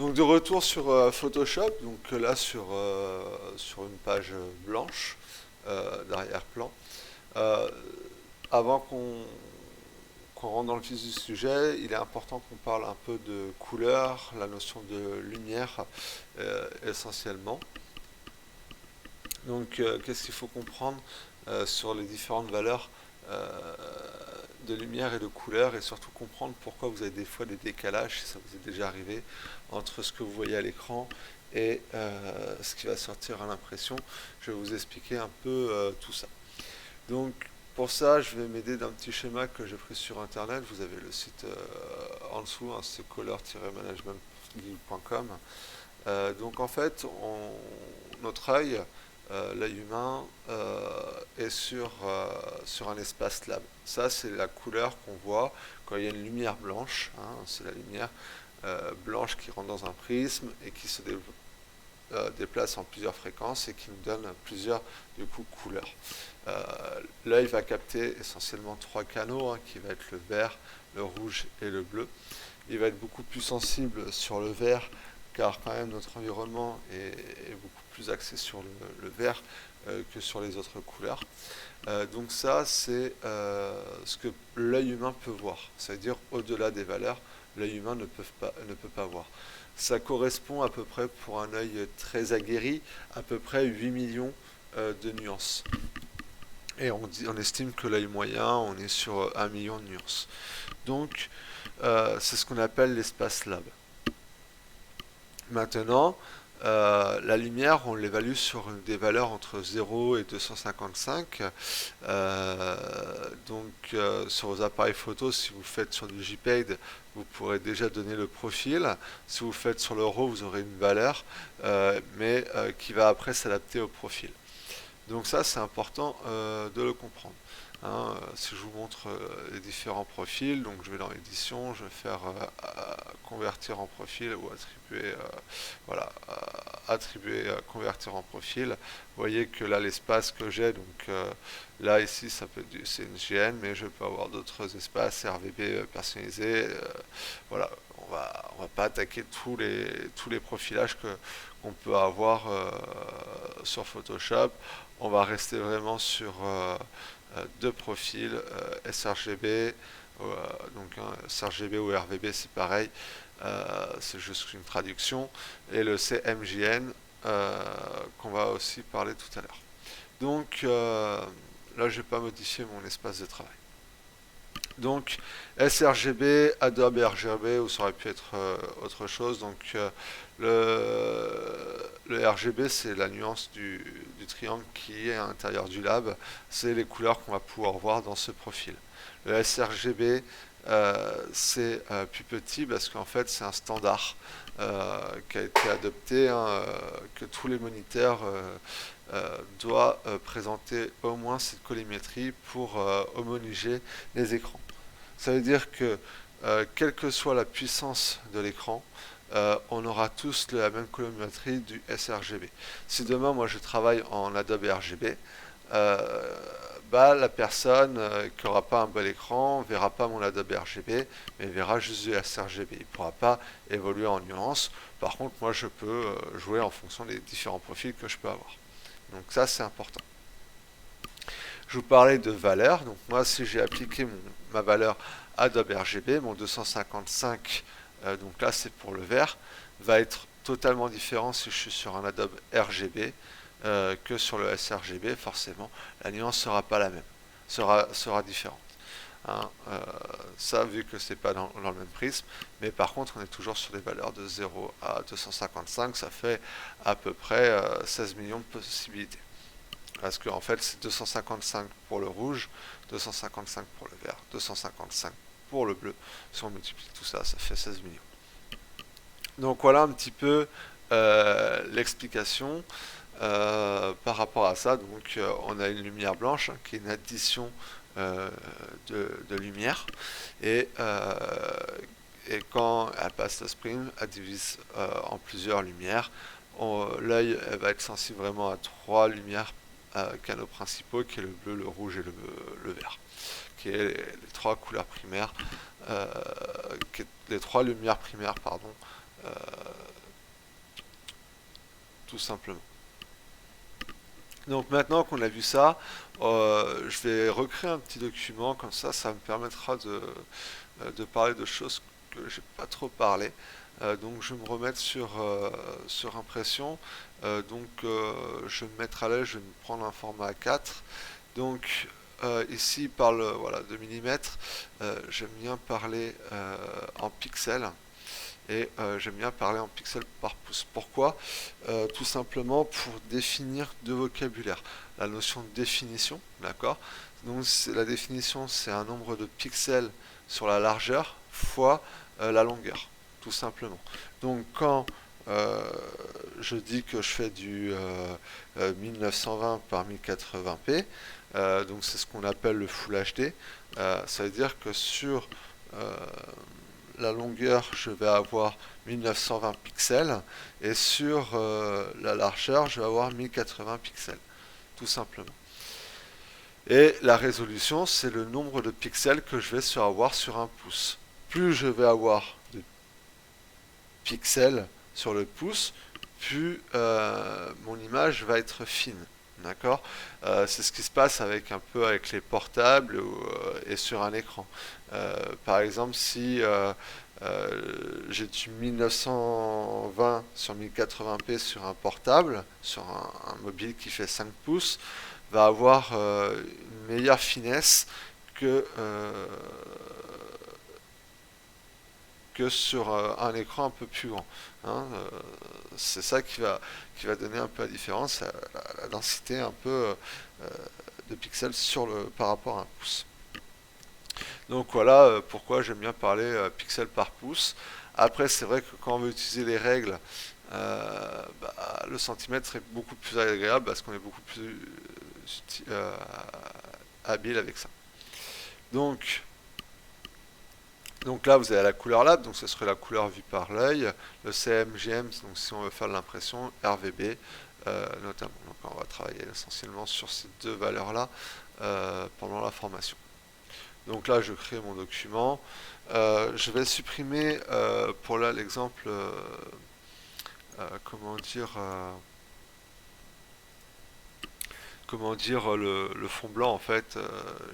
Donc de retour sur Photoshop, donc là sur une page blanche d'arrière-plan. Euh, Avant qu'on rentre dans le vif du sujet, il est important qu'on parle un peu de couleur, la notion de lumière essentiellement. Donc qu'est-ce qu'il faut comprendre sur les différentes valeurs euh, de lumière et de couleur, et surtout comprendre pourquoi vous avez des fois des décalages, si ça vous est déjà arrivé, entre ce que vous voyez à l'écran et ce qui va sortir à l'impression. Je vais vous expliquer un peu tout ça. Donc pour ça, je vais m'aider d'un petit schéma que j'ai pris sur internet. Vous avez le site en dessous, hein, c'est color-management.com. Donc en fait, notre œil, l'œil humain, est sur un espace lab. Ça, c'est la couleur qu'on voit quand il y a une lumière blanche, hein, c'est la lumière blanche qui rentre dans un prisme et qui se déplace en plusieurs fréquences et qui nous donne plusieurs du coup, couleurs. Euh, L'œil va capter essentiellement trois canaux, hein, qui va être le vert, le rouge et le bleu. Il va être beaucoup plus sensible sur le vert, car quand même notre environnement est beaucoup plus axé sur le vert que sur les autres couleurs. Donc ça, c'est ce que l'œil humain peut voir. C'est-à-dire au-delà des valeurs, l'œil humain ne peut pas voir. Ça correspond à peu près, pour un œil très aguerri, à peu près 8 millions de nuances. Et on estime que l'œil moyen, on est sur 1 million de nuances. Donc, c'est ce qu'on appelle l'espace lab. Maintenant, la lumière, on l'évalue sur des valeurs entre 0 et 255. Sur vos appareils photo, si vous faites sur du JPEG, vous pourrez déjà donner le profil. Si vous faites sur le RAW, vous aurez une valeur, mais qui va après s'adapter au profil. Donc ça, c'est important de le comprendre. Hein. Si je vous montre les différents profils, donc je vais dans l'édition, je vais faire convertir en profil ou attribuer, voilà, attribuer, convertir en profil. Vous voyez que là, l'espace que j'ai, donc là ici, ça peut être c'est une GN, mais je peux avoir d'autres espaces RVB personnalisés. Voilà, on va pas attaquer tous les profilages qu'on peut avoir sur Photoshop. On va rester vraiment sur deux profils, sRGB, donc hein, sRGB ou RVB c'est pareil, c'est juste une traduction, et le CMJN qu'on va aussi parler tout à l'heure. Donc là je ne vais pas modifier mon espace de travail. Donc sRGB, Adobe RGB, ou ça aurait pu être autre chose. Donc le RGB, c'est la nuance du triangle qui est à l'intérieur du lab. C'est les couleurs qu'on va pouvoir voir dans ce profil. Le sRGB, c'est plus petit parce qu'en fait c'est un standard qui a été adopté, hein, que tous les moniteurs doivent présenter au moins cette colorimétrie pour homogénéiser les écrans. Ça veut dire que quelle que soit la puissance de l'écran, on aura tous la même colorimétrie du sRGB. Si demain moi je travaille en Adobe RGB, la personne qui n'aura pas un bel écran verra pas mon Adobe RGB, mais verra juste du sRGB. Il ne pourra pas évoluer en nuances. Par contre, moi je peux jouer en fonction des différents profils que je peux avoir. Donc ça c'est important. Je vous parlais de valeur. Donc moi, si j'ai appliqué ma valeur Adobe RGB, mon 255, donc là c'est pour le vert, va être totalement différent si je suis sur un Adobe RGB que sur le sRGB. Forcément, la nuance sera pas la même, sera différente. Hein, ça, vu que c'est pas dans le même prisme, mais par contre, on est toujours sur des valeurs de 0 à 255, ça fait à peu près 16 millions de possibilités. Parce qu'en fait, c'est 255 pour le rouge, 255 pour le vert, 255 pour le bleu. Si on multiplie tout ça, ça fait 16 millions. Donc voilà un petit peu l'explication par rapport à ça. Donc on a une lumière blanche, hein, qui est une addition de lumière. Et, euh, et quand elle passe le spring, elle divise en plusieurs lumières. L'œil va être sensible vraiment à trois lumières canaux principaux, qui est le bleu, le rouge et le vert, qui est les trois couleurs primaires, les trois lumières primaires, pardon, euh, tout simplement. Donc maintenant qu'on a vu ça, je vais recréer un petit document, comme ça me permettra de parler de choses que j'ai pas trop parlé. Donc je vais me remettre sur impression. Je vais me mettre à l'aise, je vais me prendre un format A4. Donc ici il parle voilà, de millimètres. J'aime bien parler en pixels. Et j'aime bien parler en pixels par pouce. Pourquoi? Tout simplement pour définir deux vocabulaires. La notion de définition, d'accord? Donc la définition, c'est un nombre de pixels sur la largeur fois la longueur, tout simplement. Donc quand euh, je dis que je fais du 1920 par 1080p, donc c'est ce qu'on appelle le Full HD, ça veut dire que sur euh, la longueur, je vais avoir 1920 pixels et sur la largeur, je vais avoir 1080 pixels, tout simplement. Et la résolution, c'est le nombre de pixels que je vais avoir sur un pouce. Plus je vais avoir de pixels sur le pouce, plus mon image va être fine. D'accord. C'est ce qui se passe avec un peu avec les portables et sur un écran. Par exemple, si j'ai du 1920 sur 1080p sur un portable, sur un mobile qui fait 5 pouces, va avoir une meilleure finesse que, euh, que sur un écran un peu plus grand. Hein. C'est ça qui va donner un peu la différence, la densité un peu de pixels par rapport à un pouce. Donc voilà pourquoi j'aime bien parler pixels par pouce. Après, c'est vrai que quand on veut utiliser les règles, le centimètre serait beaucoup plus agréable parce qu'on est beaucoup plus euh, habile avec ça. Donc, donc là, vous avez la couleur lab, donc ce serait la couleur vue par l'œil, le CMGM, donc si on veut faire de l'impression, RVB notamment. Donc on va travailler essentiellement sur ces deux valeurs-là pendant la formation. Donc là, je crée mon document. Je vais supprimer pour là l'exemple, comment dire, le fond blanc en fait.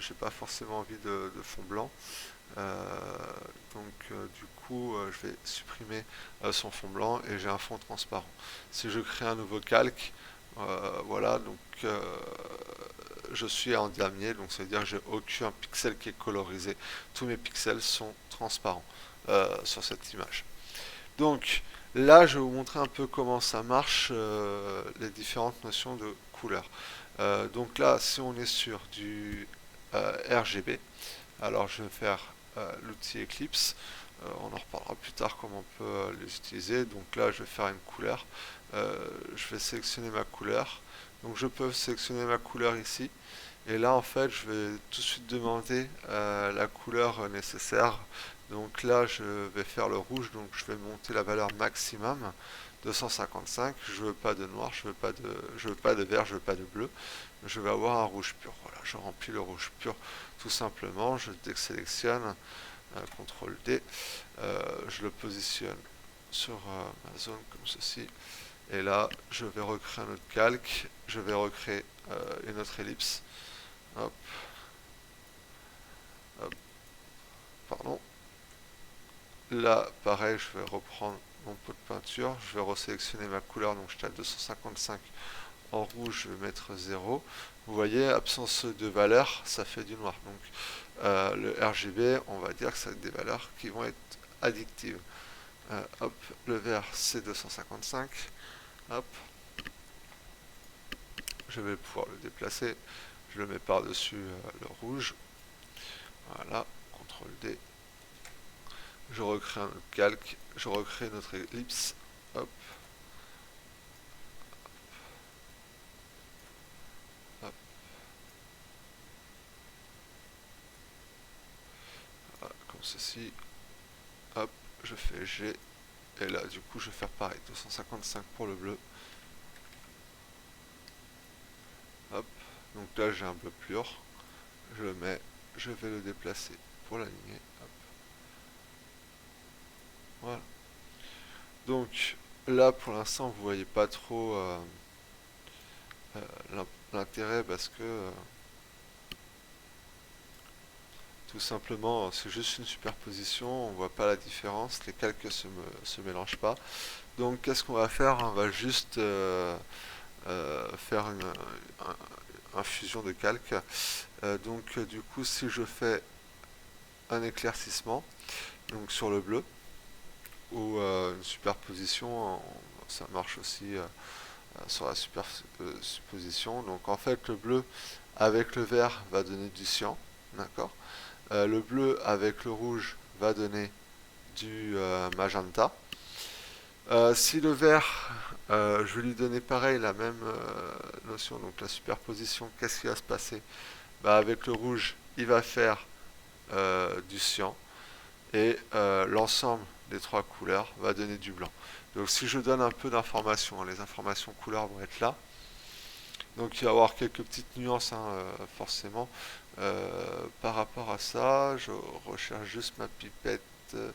J'ai pas forcément envie de fond blanc. Du coup, je vais supprimer son fond blanc et j'ai un fond transparent. Si je crée un nouveau calque, voilà, donc je suis en damier, donc ça veut dire que j'ai aucun pixel qui est colorisé. Tous mes pixels sont transparents sur cette image. Donc là, je vais vous montrer un peu comment ça marche, les différentes notions de couleur. Donc là, si on est sur du RGB, alors je vais faire l'outil Eclipse. On en reparlera plus tard comment on peut les utiliser. Donc là, je vais faire une couleur. Je vais sélectionner ma couleur. Donc je peux sélectionner ma couleur ici. Et là, en fait, je vais tout de suite demander la couleur nécessaire. Donc là, je vais faire le rouge. Donc je vais monter la valeur maximum. 255. Je veux pas de noir, je veux pas de vert, je veux pas de bleu. Je vais avoir un rouge pur. Voilà, je remplis le rouge pur tout simplement. Je désélectionne, CTRL D. Je le positionne sur ma zone comme ceci. Et là, je vais recréer un autre calque. Je vais recréer une autre ellipse. Hop, hop, pardon. Là, pareil, je vais reprendre mon pot de peinture. Je vais resélectionner ma couleur. Donc, j'étais à 255. En rouge, je vais mettre 0. Vous voyez, absence de valeur, ça fait du noir. Donc, le RGB, on va dire que c'est des valeurs qui vont être addictives. Hop, le vert, c'est 255. Hop, je vais pouvoir le déplacer. Je le mets par-dessus le rouge. Voilà, CTRL D. Je recrée un autre calque. Je recrée notre ellipse. Hop, hop, voilà, comme ceci. Hop, je fais G. Et là, du coup, je vais faire pareil. 255 pour le bleu. Hop, donc là, j'ai un bleu pur. Je le mets. Je vais le déplacer pour l'aligner. Hop, voilà. Donc là pour l'instant vous voyez pas trop l'intérêt parce que tout simplement c'est juste une superposition, on voit pas la différence, les calques se mélangent pas. Donc qu'est-ce qu'on va faire? On va juste faire un fusion de calques. Donc du coup si je fais un éclaircissement donc sur le bleu ou une superposition, ça marche aussi sur la superposition. Donc en fait le bleu avec le vert va donner du cyan, d'accord. Le bleu avec le rouge va donner du magenta. Si le vert, je vais lui donner pareil la même notion, donc la superposition, qu'est-ce qui va se passer? Bah, avec le rouge, il va faire du cyan et l'ensemble des trois couleurs va donner du blanc. Donc si je donne un peu d'informations, hein, les informations couleurs vont être là. Donc il va y avoir quelques petites nuances hein, forcément par rapport à ça. Je recherche juste ma pipette. Euh,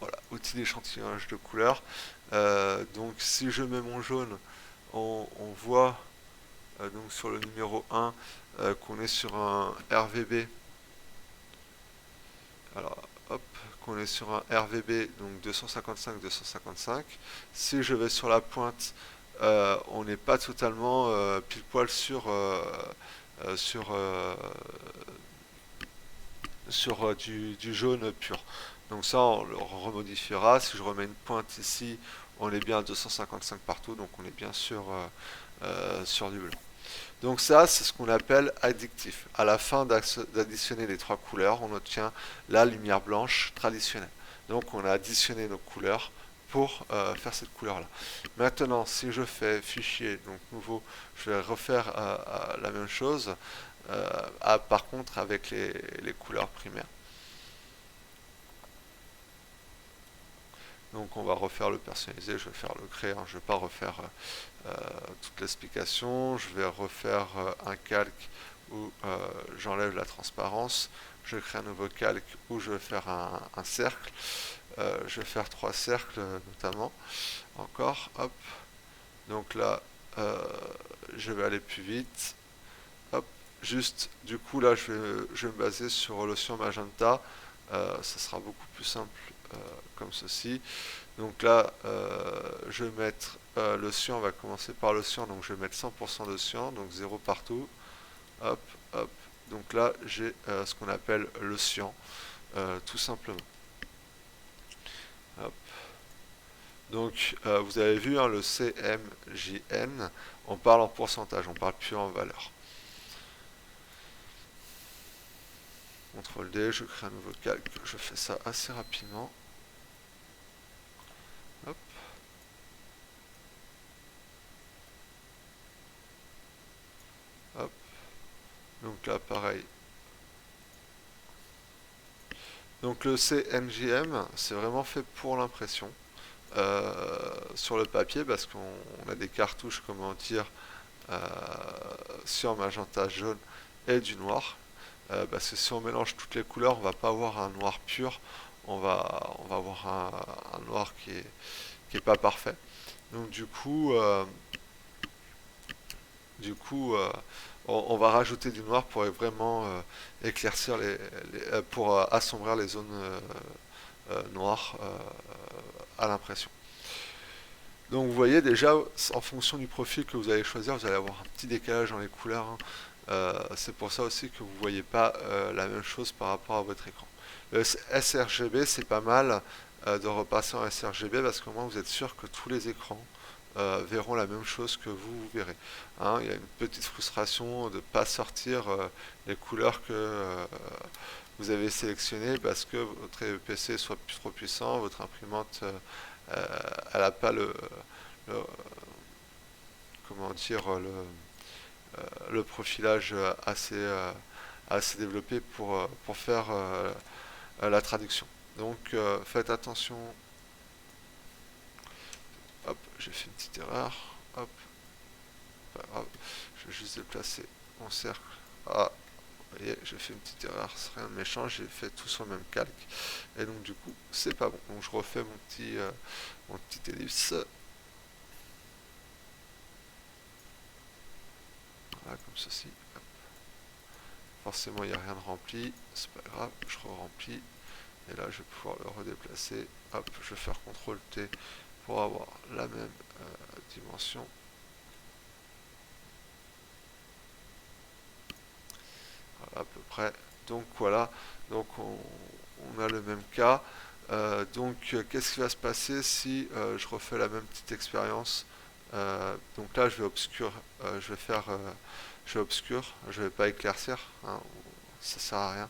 voilà, outil d'échantillonnage de couleurs. Donc si je mets mon jaune, on voit donc sur le numéro 1 qu'on est sur un RVB. Alors hop, qu'on est sur un RVB donc 255-255. Si je vais sur la pointe, on n'est pas totalement pile poil euh, sur, euh, sur du jaune pur. Donc ça, on le remodifiera. Si je remets une pointe ici, on est bien à 255 partout, donc on est bien sur du blanc. Donc ça, c'est ce qu'on appelle addictif. À la fin d'additionner les trois couleurs, on obtient la lumière blanche traditionnelle. Donc on a additionné nos couleurs pour faire cette couleur-là. Maintenant, si je fais fichier, donc nouveau, je vais refaire la même chose, par contre avec les couleurs primaires. Donc on va refaire le personnalisé, je vais faire le créer, hein, je ne vais pas refaire toute l'explication, je vais refaire un calque où j'enlève la transparence, je crée un nouveau calque où je vais faire un cercle, je vais faire trois cercles notamment, encore, hop, donc là je vais aller plus vite, hop, juste du coup là je vais me baser sur l'océan magenta, ça sera beaucoup plus simple comme ceci. Donc là, je vais mettre le cyan, on va commencer par le cyan, donc je vais mettre 100% de cyan, donc 0 partout. Hop, hop. Donc là, j'ai ce qu'on appelle le cyan, tout simplement. Hop. Donc, vous avez vu, hein, le CMJN, on parle en pourcentage, on parle plus en valeur. CTRL D, je crée un nouveau calque, je fais ça assez rapidement. Hop. Hop. Donc là, pareil. Donc le CMJM, c'est vraiment fait pour l'impression sur le papier parce qu'on a des cartouches, comment dire, euh, sur magenta, jaune et du noir. Parce que si on mélange toutes les couleurs, on va pas avoir un noir pur, on va avoir un noir qui est pas parfait. Donc du coup, on va rajouter du noir pour vraiment éclaircir pour assombrir les zones noires à l'impression. Donc vous voyez déjà, en fonction du profil que vous allez choisir, vous allez avoir un petit décalage dans les couleurs, hein. C'est pour ça aussi que vous ne voyez pas la même chose par rapport à votre écran. Le sRGB, c'est pas mal de repasser en sRGB parce qu'au moins vous êtes sûr que tous les écrans verront la même chose que vous verrez. Hein, il y a une petite frustration de ne pas sortir les couleurs que vous avez sélectionnées parce que votre PC soit trop puissant, votre imprimante elle n'a pas le- comment dire le profilage assez développé pour faire la traduction. Donc faites attention. Hop, j'ai fait une petite erreur. Hop, pas grave. Je vais juste déplacer mon cercle. Ah, Vous voyez, j'ai fait une petite erreur, c'est rien de méchant, j'ai fait tout sur le même calque. Et donc du coup, c'est pas bon. Donc je refais mon petit ellipse. Voilà, comme ceci. Hop. Forcément, il n'y a rien de rempli. C'est pas grave, je re-remplis. Et là, je vais pouvoir le redéplacer. Hop, je vais faire CTRL T pour avoir la même dimension. Voilà, à peu près. Donc voilà, donc on a le même cas. Donc qu'est-ce qui va se passer si je refais la même petite expérience. Donc là, je vais obscur, je vais faire, je vais obscur, je vais pas éclaircir, hein, ça sert à rien.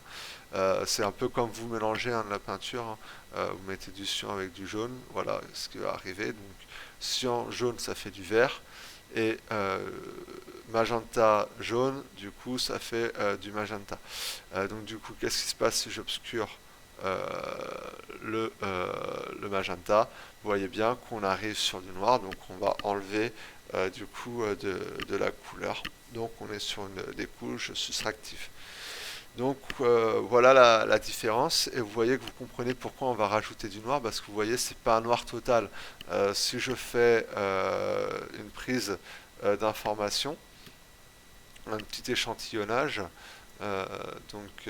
C'est un peu comme vous mélangez de la peinture, hein. Vous mettez du cyan avec du jaune, voilà ce qui va arriver. Donc cyan jaune, ça fait du vert, et magenta jaune, du coup, ça fait du magenta. Donc du coup, qu'est-ce qui se passe si j'obscure euh, le magenta? Vous voyez bien qu'on arrive sur du noir, donc on va enlever du coup de la couleur. Donc on est sur des couches soustractives. Donc voilà la différence, et vous voyez que vous comprenez pourquoi on va rajouter du noir, parce que vous voyez c'est pas un noir total. Si je fais une prise d'information, un petit échantillonnage, euh, donc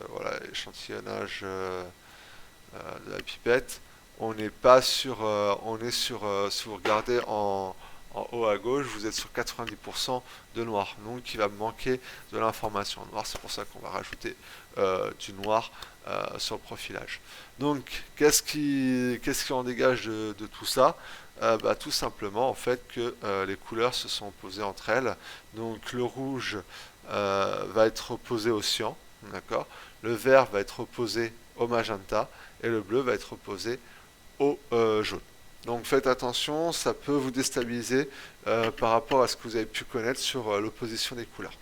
voilà, échantillonnage de la pipette, on n'est pas sur, on est sur, si vous regardez en haut à gauche, vous êtes sur 90% de noir, donc il va me manquer de l'information en noir, c'est pour ça qu'on va rajouter du noir sur le profilage. Donc qu'est-ce qui en dégage de tout ça? Bah, tout simplement en fait que les couleurs se sont opposées entre elles. Donc le rouge va être opposé au cyan, d'accord? Le vert va être opposé au magenta, et le bleu va être opposé au jaune. Donc faites attention, ça peut vous déstabiliser par rapport à ce que vous avez pu connaître sur l'opposition des couleurs.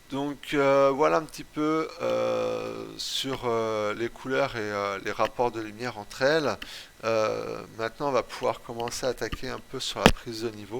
Donc voilà un petit peu sur les couleurs et les rapports de lumière entre elles. Maintenant on va pouvoir commencer à attaquer un peu sur la prise de niveau.